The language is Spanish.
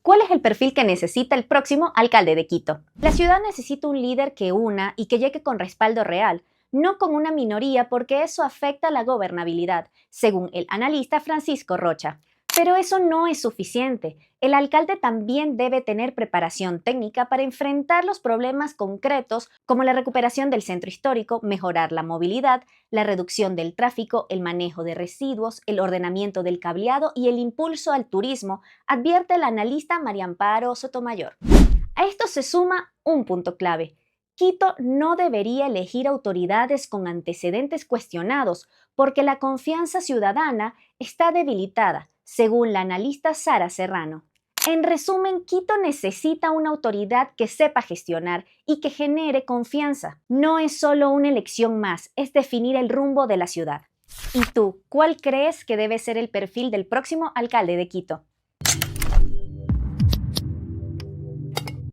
¿Cuál es el perfil que necesita el próximo alcalde de Quito? La ciudad necesita un líder que una y que llegue con respaldo real, no con una minoría porque eso afecta la gobernabilidad, según el analista Francisco Rocha. Pero eso no es suficiente. El alcalde también debe tener preparación técnica para enfrentar los problemas concretos como la recuperación del centro histórico, mejorar la movilidad, la reducción del tráfico, el manejo de residuos, el ordenamiento del cableado y el impulso al turismo, advierte la analista María Amparo Sotomayor. A esto se suma un punto clave. Quito no debería elegir autoridades con antecedentes cuestionados porque la confianza ciudadana está debilitada, según la analista Sara Serrano. En resumen, Quito necesita una autoridad que sepa gestionar y que genere confianza. No es solo una elección más, es definir el rumbo de la ciudad. ¿Y tú, cuál crees que debe ser el perfil del próximo alcalde de Quito?